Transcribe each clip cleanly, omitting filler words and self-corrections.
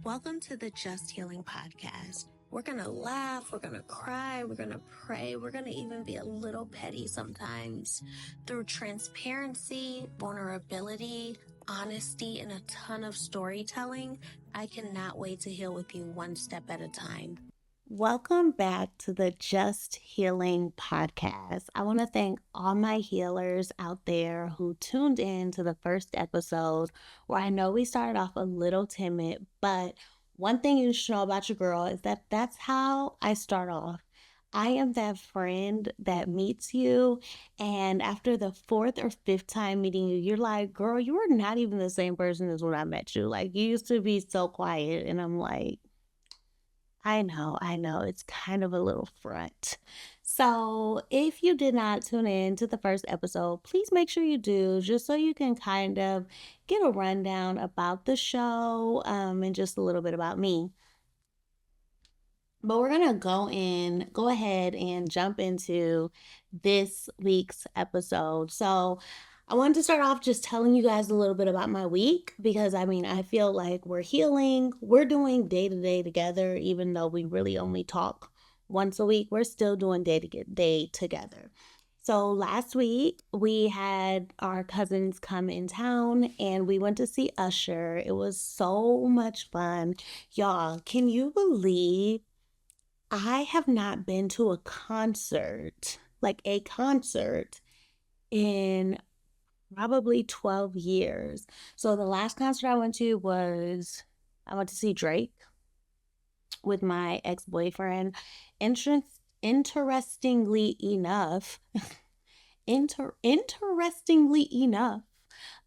Welcome to the Just Healing Podcast. We're going to laugh, we're going to cry, we're going to pray, we're going to even be a little petty sometimes. Through transparency, vulnerability, honesty, and a ton of storytelling, I cannot wait to heal with you one step at a time. Welcome back to the Just Healing Podcast. I want to thank all my healers out there who tuned in to the first episode, where I know we started off a little timid, but one thing you should know about your girl is that that's how I start off. I am that friend that meets you, and after the fourth or fifth time meeting you, you're like, girl, you are not even the same person as when I met you. Like, you used to be so quiet, and I'm like, I know. It's kind of a little front. So, if you did not tune in to the first episode, please make sure you do, just so you can kind of get a rundown about the show and just a little bit about me. But we're going to go ahead and jump into this week's episode. So, I wanted to start off just telling you guys a little bit about my week because I feel like we're healing. We're doing day to day together, even though we really only talk once a week. We're still doing day to day together. So last week we had our cousins come in town and we went to see Usher. It was so much fun. Y'all, can you believe I have not been to a concert, like a concert, in probably 12 years. So the last concert I went to I went to see Drake with my ex-boyfriend. Interestingly enough, interestingly enough,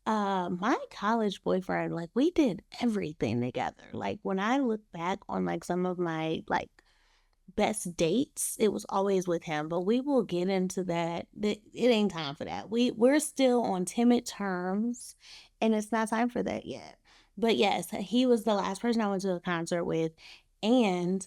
my college boyfriend, like, we did everything together. Like, when I look back on like some of my like best dates, it was always with him, but we will get into that. It ain't time for that. We're still on timid terms, and it's not time for that yet. But yes, he was the last person I went to a concert with, and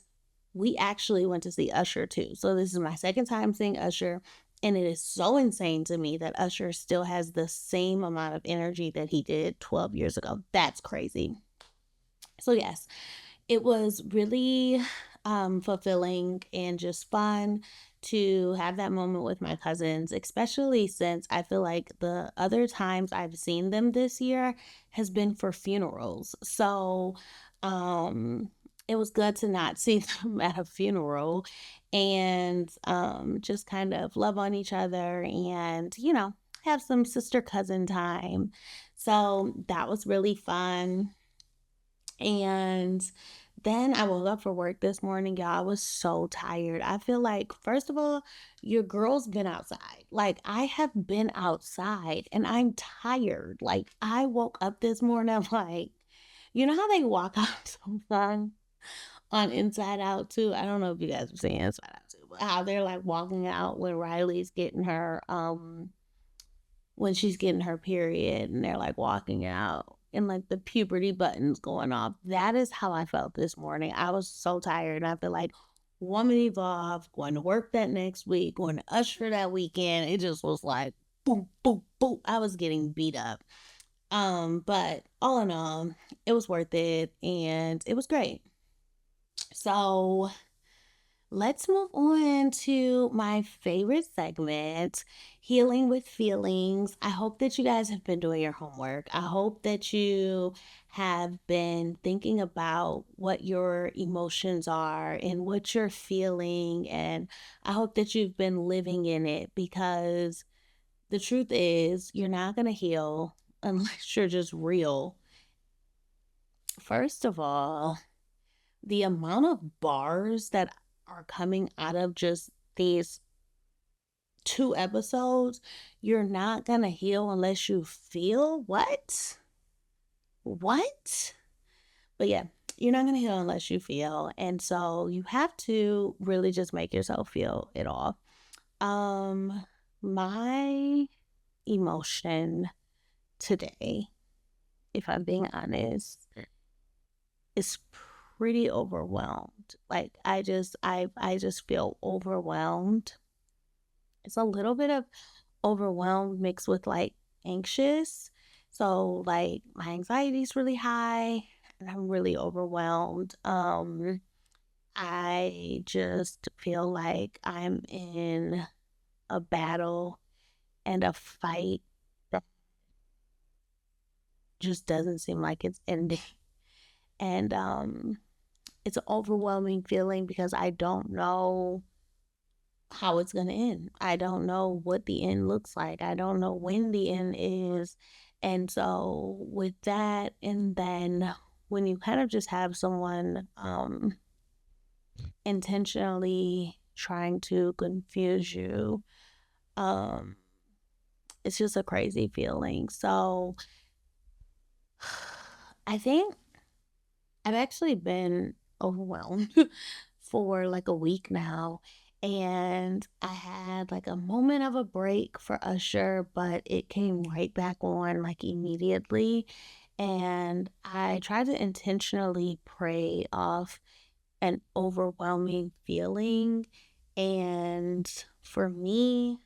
we actually went to see Usher too. So this is my second time seeing Usher, and it is so insane to me that Usher still has the same amount of energy that he did 12 years ago. That's crazy. So yes, it was really fulfilling and just fun to have that moment with my cousins, especially since I feel like the other times I've seen them this year has been for funerals. So it was good to not see them at a funeral and just kind of love on each other and, have some sister cousin time. So that was really fun. And then I woke up for work this morning, y'all. I was so tired. I feel like, first of all, your girl's been outside. Like, I have been outside and I'm tired. Like, I woke up this morning, I'm like, you know how they walk out sometimes on Inside Out too? I don't know if you guys have seen Inside Out too, but how they're like walking out when Riley's getting her when she's getting her period and they're like walking out and like the puberty buttons going off. That is how I felt this morning. I was so tired. I feel like Woman Evolve, going to work that next week, going to Usher that weekend. It just was like boom, boom, boom. I was getting beat up. But all in all, it was worth it and it was great. So let's move on to my favorite segment, Healing with Feelings. I hope that you guys have been doing your homework. I hope that you have been thinking about what your emotions are and what you're feeling. And I hope that you've been living in it because the truth is, you're not going to heal unless you're just real. First of all, the amount of bars that are coming out of just these two episodes, you're not gonna heal unless you feel what. But yeah, you're not gonna heal unless you feel, and so you have to really just make yourself feel it all. My emotion today, if I'm being honest, is pretty overwhelmed. Like, I just feel overwhelmed. It's a little bit of overwhelmed mixed with like anxious. So like my anxiety is really high. and I'm really overwhelmed. I just feel like I'm in a battle and a fight that just doesn't seem like it's ending. And it's an overwhelming feeling because I don't know how it's going to end. I don't know what the end looks like. I don't know when the end is. And so, with that, and then when you kind of just have someone intentionally trying to confuse you, um, it's just a crazy feeling. So, I think I've actually been overwhelmed for like a week now. And I had like a moment of a break for Usher, but it came right back on like immediately. And I tried to intentionally pray off an overwhelming feeling. And for me,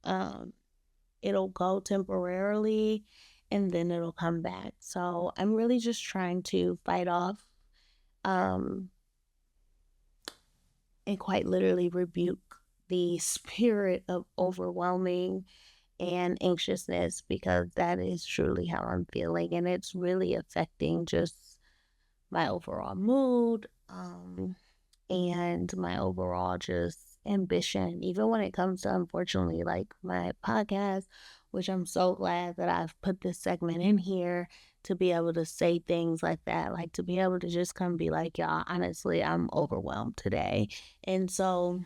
um, it'll go temporarily and then it'll come back. So I'm really just trying to fight off um, and quite literally rebuke the spirit of overwhelming and anxiousness because that is truly how I'm feeling. And it's really affecting just my overall mood and my overall just ambition, even when it comes to, unfortunately, like my podcast, which I'm so glad that I've put this segment in here to be able to say things like that, like to be able to just come be like, y'all, honestly, I'm overwhelmed today. And so,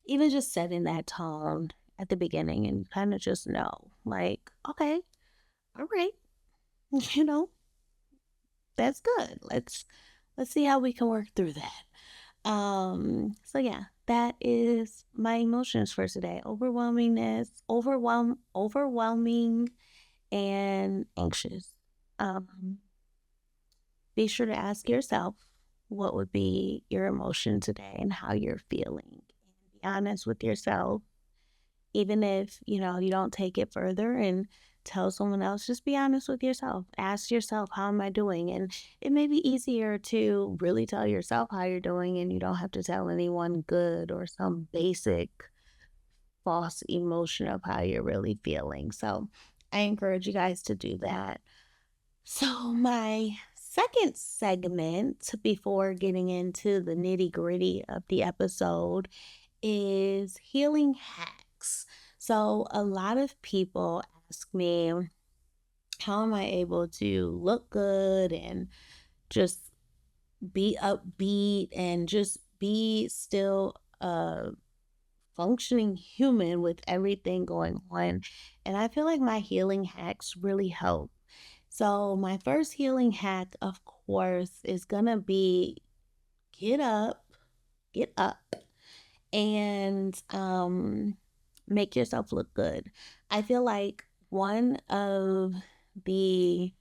even just setting that tone at the beginning and kind of just know, like, okay, all right, you know, that's good. Let's see how we can work through that. So yeah, that is my emotions for today. Overwhelming and anxious. Um, be sure to ask yourself what would be your emotion today and how you're feeling. And be honest with yourself. Even if, you don't take it further and tell someone else, just be honest with yourself. Ask yourself, how am I doing? And it may be easier to really tell yourself how you're doing and you don't have to tell anyone good or some basic false emotion of how you're really feeling. So I encourage you guys to do that. So, my second segment before getting into the nitty gritty of the episode is healing hacks. So, a lot of people ask me, how am I able to look good and just be upbeat and just be still a functioning human with everything going on? And I feel like my healing hacks really help. So, my first healing hack, of course, is gonna be get up, get up, and make yourself look good. I feel like one of the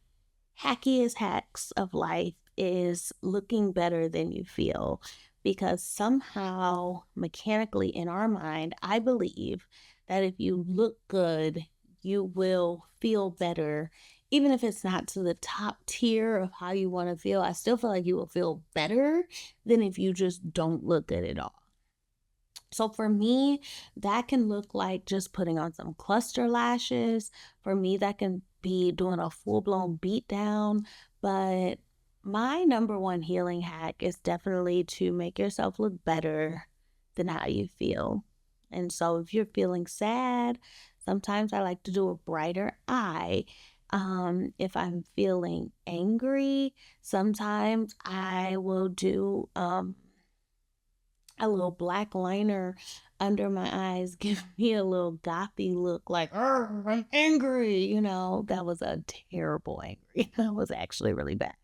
hackiest hacks of life is looking better than you feel because somehow mechanically in our mind, I believe that if you look good, you will feel better. Even if it's not to the top tier of how you want to feel, I still feel like you will feel better than if you just don't look good at all. So for me, that can look like just putting on some cluster lashes. For me, that can be doing a full-blown beat down. But my number one healing hack is definitely to make yourself look better than how you feel. And so if you're feeling sad, sometimes I like to do a brighter eye. If I'm feeling angry, sometimes I will do a little black liner under my eyes, give me a little gothy look like, I'm angry. That was a terrible angry. That was actually really bad.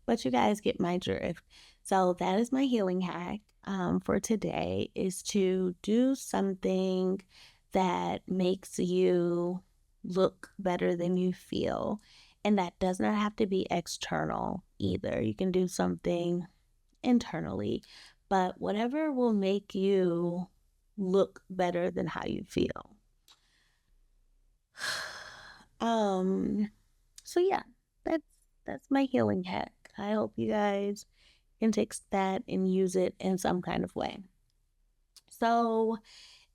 But you guys get my drift. So that is my healing hack for today is to do something that makes you look better than you feel. And that does not have to be external either. You can do something internally, but whatever will make you look better than how you feel. Um, so yeah, that's that's my healing hack. I hope you guys can take that and use it in some kind of way. So,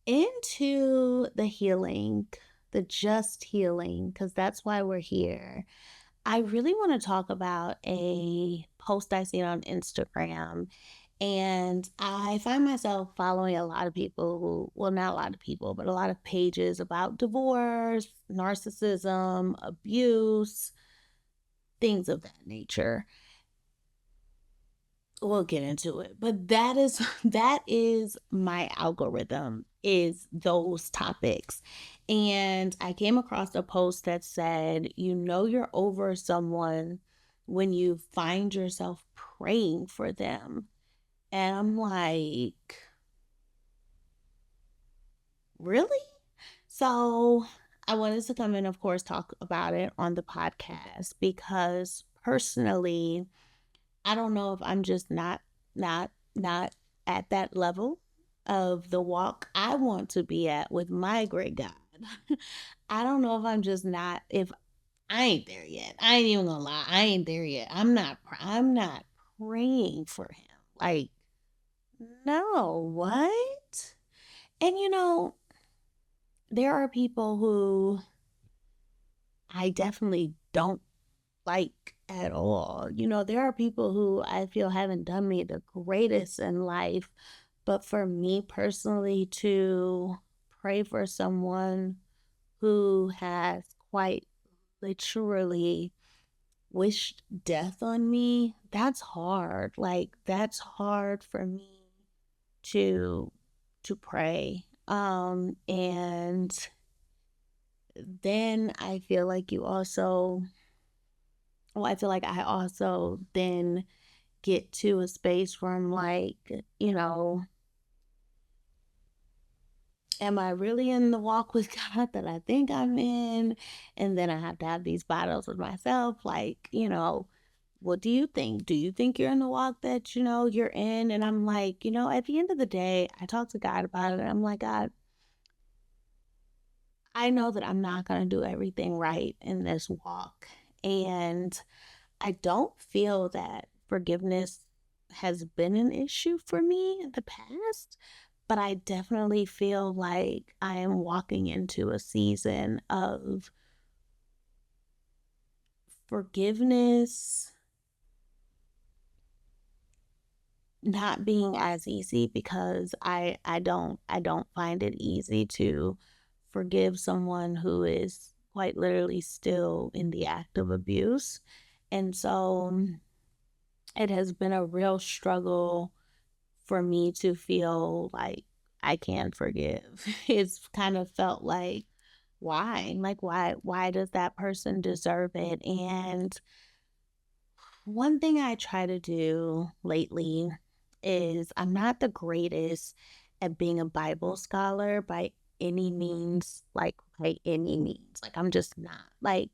into the healing, the just healing, because that's why we're here. I really want to talk about a post I seen on Instagram. And I find myself following a lot of people who, well, not a lot of people, but a lot of pages about divorce, narcissism, abuse, things of that nature. We'll get into it, but that is my algorithm, is those topics. And I came across a post that said, you know, you're over someone when you find yourself praying for them. And I'm like, really? So I wanted to come in, of course, talk about it on the podcast because personally, I don't know if I'm just not at that level of the walk I want to be at with my great God. I don't know if I'm just not, if I ain't there yet. I ain't even gonna lie, I ain't there yet. I'm not praying for him. Like, no, what? And there are people who I definitely don't like at all. There are people who I feel haven't done me the greatest in life, but for me personally, to pray for someone who has quite literally wished death on me, that's hard. Like, that's hard for me to pray. And then I feel like I feel like I also then get to a space where I'm like, you know, am I really in the walk with God that I think I'm in? And then I have to have these battles with myself, like, what do you think? Do you think you're in the walk that, you're in? And I'm like, at the end of the day, I talk to God about it. And I'm like, God, I know that I'm not going to do everything right in this walk. And I don't feel that forgiveness has been an issue for me in the past, but I definitely feel like I am walking into a season of forgiveness not being as easy, because I don't find it easy to forgive someone who is quite literally still in the act of abuse. And so it has been a real struggle for me to feel like I can forgive. It's kind of felt like, why? Like, why does that person deserve it? And one thing I try to do lately is, I'm not the greatest at being a Bible scholar by any means, like by any means. Like, I'm just not. Like,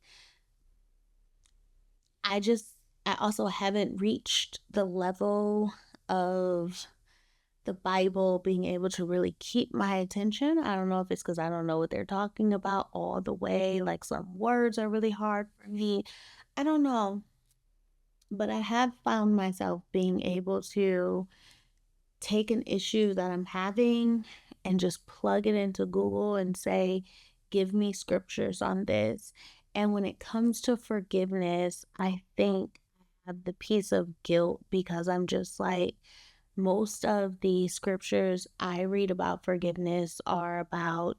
I just I also haven't reached the level of the Bible being able to really keep my attention. I don't know if it's because I don't know what they're talking about all the way. Like, some words are really hard for me. I don't know. But I have found myself being able to take an issue that I'm having and just plug it into Google and say, give me scriptures on this. And when it comes to forgiveness, I think I have the piece of guilt, because I'm just like, most of the scriptures I read about forgiveness are about,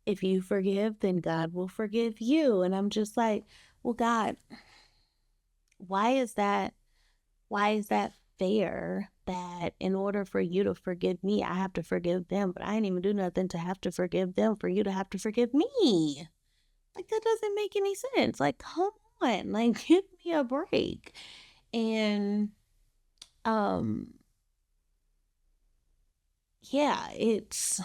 if you forgive, then God will forgive you. And I'm just like, well, God, why is that? Why is that fair that in order for you to forgive me, I have to forgive them? But I didn't even do nothing to have to forgive them for you to have to forgive me. Like, that doesn't make any sense. Like, come on, like, give me a break. And um yeah, it's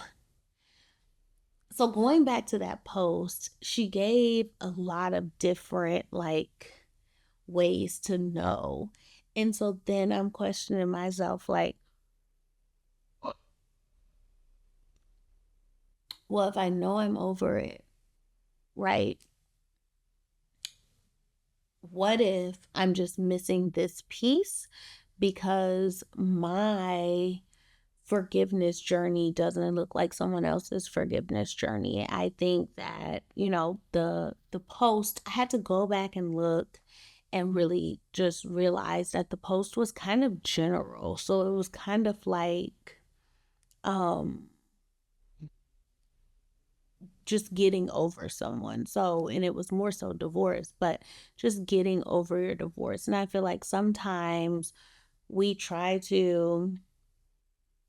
so going back to that post, she gave a lot of different like ways to know. And so then I'm questioning myself, like, well, if I know I'm over it, right? what if I'm just missing this piece because my forgiveness journey doesn't look like someone else's forgiveness journey? I think that, the post, I had to go back and look and really just realize that the post was kind of general. So it was kind of like um just getting over someone. So, and it was more so divorce, but just getting over your divorce. And I feel like sometimes we try to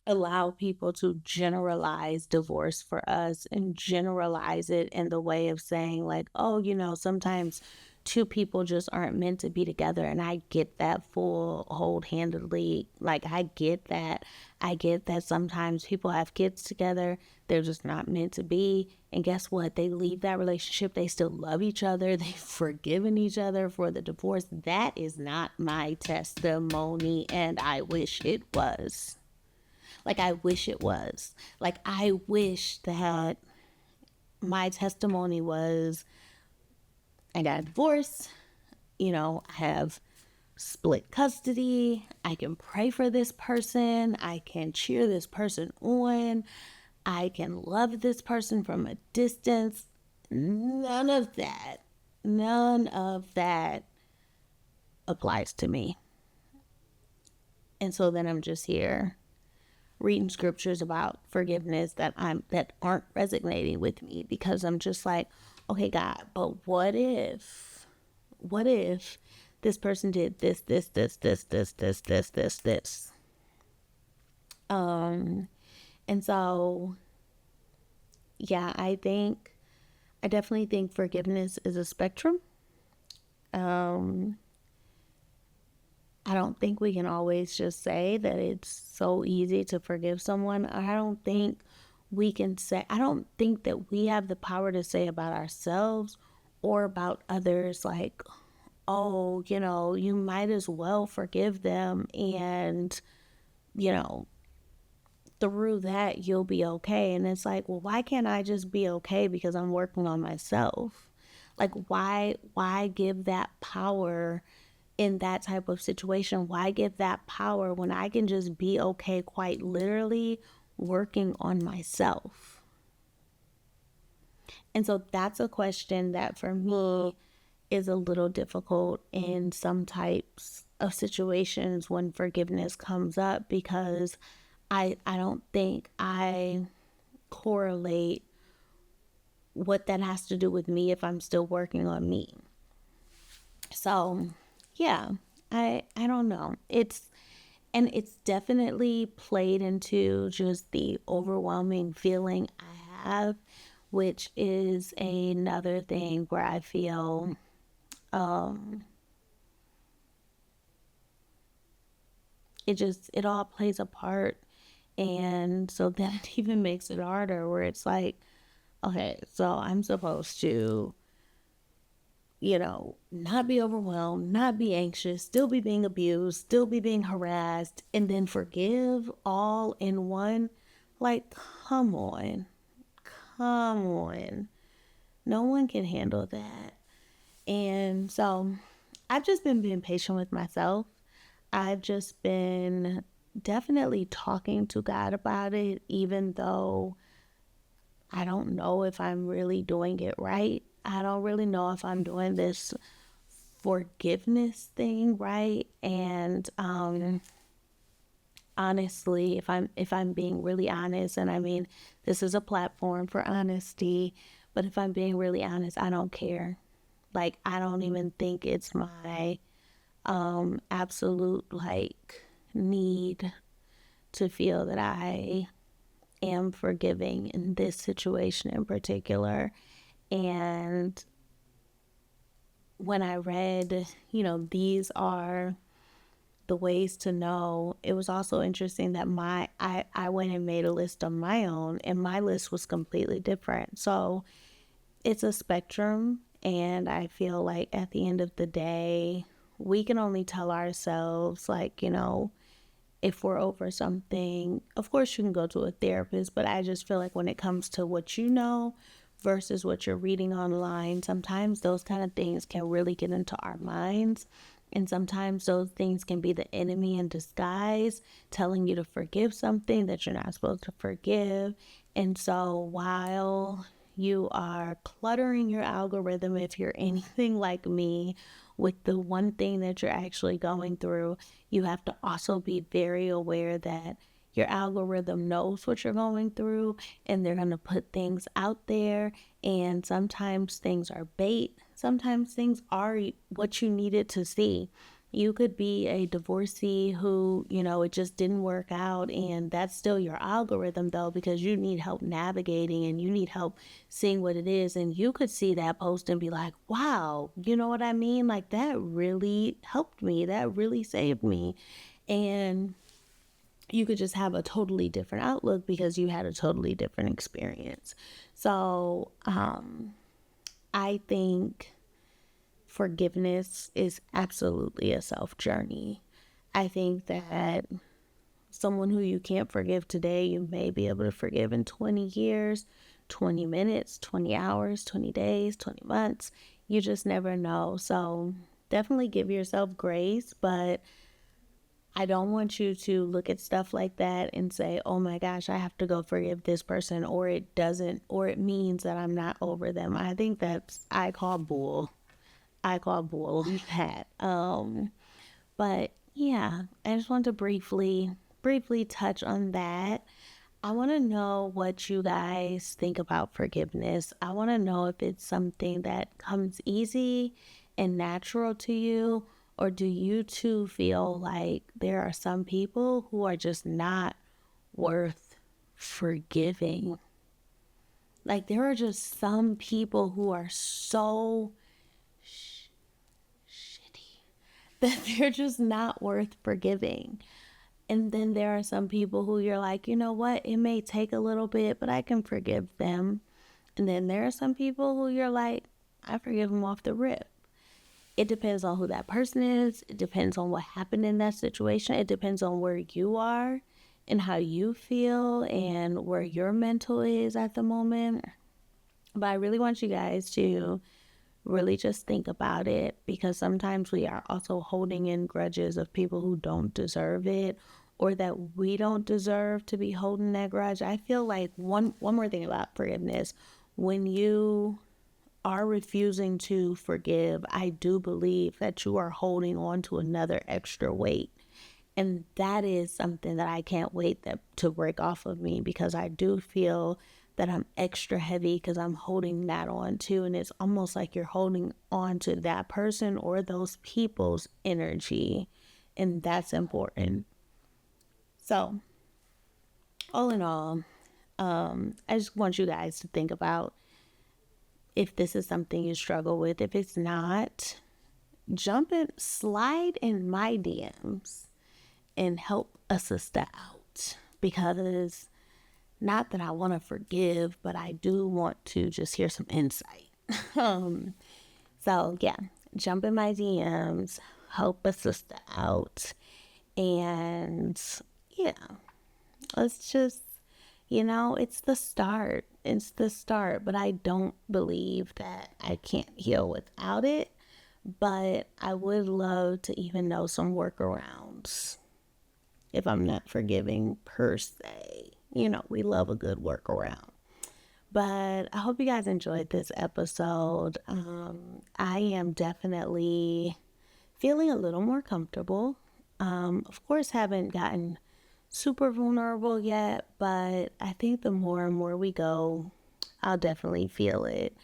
allow people to generalize divorce for us and generalize it in the way of saying, like, oh, sometimes two people just aren't meant to be together. And I get that full hold handedly. Like, I get that. I get that sometimes people have kids together, they're just not meant to be. And guess what? They leave that relationship, they still love each other, they've forgiven each other for the divorce. That is not my testimony, and I wish it was. Like, I wish it was. Like, I wish that my testimony was I got a divorce, I have split custody, I can pray for this person, I can cheer this person on, I can love this person from a distance. None of that, none of that applies to me. And so then I'm just here reading scriptures about forgiveness that aren't resonating with me, because I'm just like, okay, God, but what if this person did this. Um and so yeah, I definitely think forgiveness is a spectrum. Um I don't think we can always just say that it's so easy to forgive someone. I don't think that we have the power to say about ourselves or about others, like, oh, you might as well forgive them, and, you know, through that you'll be okay. And it's like, well, why can't I just be okay because I'm working on myself? Like, why give that power in that type of situation? Why give that power when I can just be okay, quite literally working on myself? And so that's a question that for me is a little difficult in some types of situations when forgiveness comes up, because I don't think I correlate what that has to do with me if I'm still working on me. So, yeah, I don't know. It's definitely played into just the overwhelming feeling I have, which is another thing where I feel um it all plays a part. And so that even makes it harder, where it's like, okay, so I'm supposed to, not be overwhelmed, not be anxious, still be being abused, still be being harassed, and then forgive all in one. Like, come on, come on. No one can handle that. And so I've just been being patient with myself. I've just been definitely talking to God about it, even though I don't know if I'm really doing it right. I don't really know if I'm doing this forgiveness thing right. And honestly, if I'm being really honest, and I mean, this is a platform for honesty, but if I'm being really honest, I don't care. Like, I don't even think it's my absolute, like, need to feel that I am forgiving in this situation in particular. And when I read, these are the ways to know, it was also interesting that I went and made a list on my own, and my list was completely different. So it's a spectrum, and I feel like at the end of the day, we can only tell ourselves, like, if we're over something. Of course, you can go to a therapist, but I just feel like when it comes to what versus what you're reading online. Sometimes those kind of things can really get into our minds. And sometimes those things can be the enemy in disguise, telling you to forgive something that you're not supposed to forgive. And so while you are cluttering your algorithm, if you're anything like me, with the one thing that you're actually going through, you have to also be very aware that your algorithm knows what you're going through, and they're going to put things out there. And sometimes things are bait, sometimes things are what you needed to see. You could be a divorcee who, it just didn't work out, and that's still your algorithm though, because you need help navigating and you need help seeing what it is. And you could see that post and be like, wow, you know what I mean? Like, that really helped me, that really saved me. And you could just have a totally different outlook because you had a totally different experience. So I think forgiveness is absolutely a self journey. I think that someone who you can't forgive today, you may be able to forgive in 20 years, 20 minutes, 20 hours, 20 days, 20 months. You just never know. So definitely give yourself grace, but I don't want you to look at stuff like that and say, oh my gosh, I have to go forgive this person, or it doesn't, or it means that I'm not over them. I think I call bull. I call bull that. But yeah, I just want to briefly touch on that. I want to know what you guys think about forgiveness. I want to know if it's something that comes easy and natural to you, or do you too feel like there are some people who are just not worth forgiving? Like, there are just some people who are so shitty that they're just not worth forgiving. And then there are some people who you're like, you know what, it may take a little bit, but I can forgive them. And then there are some people who you're like, I forgive them off the rip. It depends on who that person is. It depends on what happened in that situation. It depends on where you are and how you feel and where your mental is at the moment. But I really want you guys to really just think about it, because sometimes we are also holding in grudges of people who don't deserve it, or that we don't deserve to be holding that grudge. I feel like one more thing about forgiveness: when you are refusing to forgive, I do believe that you are holding on to another extra weight. And that is something that I can't wait to break off of me, because I do feel that I'm extra heavy because I'm holding that on too. And it's almost like you're holding on to that person or those people's energy. And that's important. So, all in all, I just want you guys to think about if this is something you struggle with. If it's not, slide in my DMs and help a sister out, because not that I want to forgive, but I do want to just hear some insight. So yeah, jump in my DMs, help a sister out, and yeah, let's just, it's the start. It's the start, but I don't believe that I can't heal without it. But I would love to even know some workarounds if I'm not forgiving per se. We love a good workaround. But I hope you guys enjoyed this episode. I am definitely feeling a little more comfortable. Of course, haven't gotten super vulnerable yet, but I think the more and more we go, I'll definitely feel it.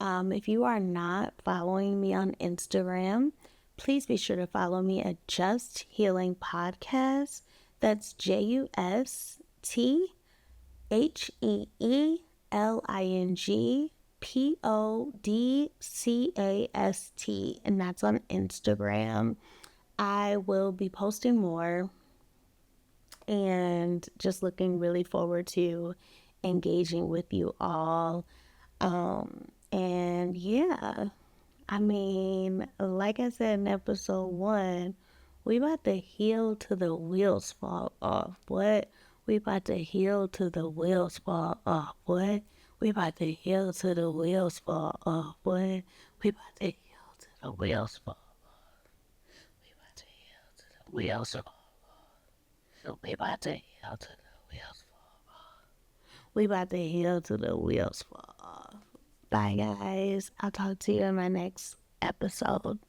If you are not following me on Instagram, please be sure to follow me at Just Healing Podcast. That's JustHealingPodcast, and that's on Instagram. I will be posting more, and just looking really forward to engaging with you all. And yeah, I mean, like I said in episode 1, we about to heal to the wheels fall off. What? We about to heal to the wheels fall off. What? We about to heal till the wheels fall off, boy. We about to heal till the wheels fall off. We about to heal till the wheels fall off. We about to heal till the wheels fall off. We about to heal till the wheels fall off. Bye, guys. I'll talk to you in my next episode.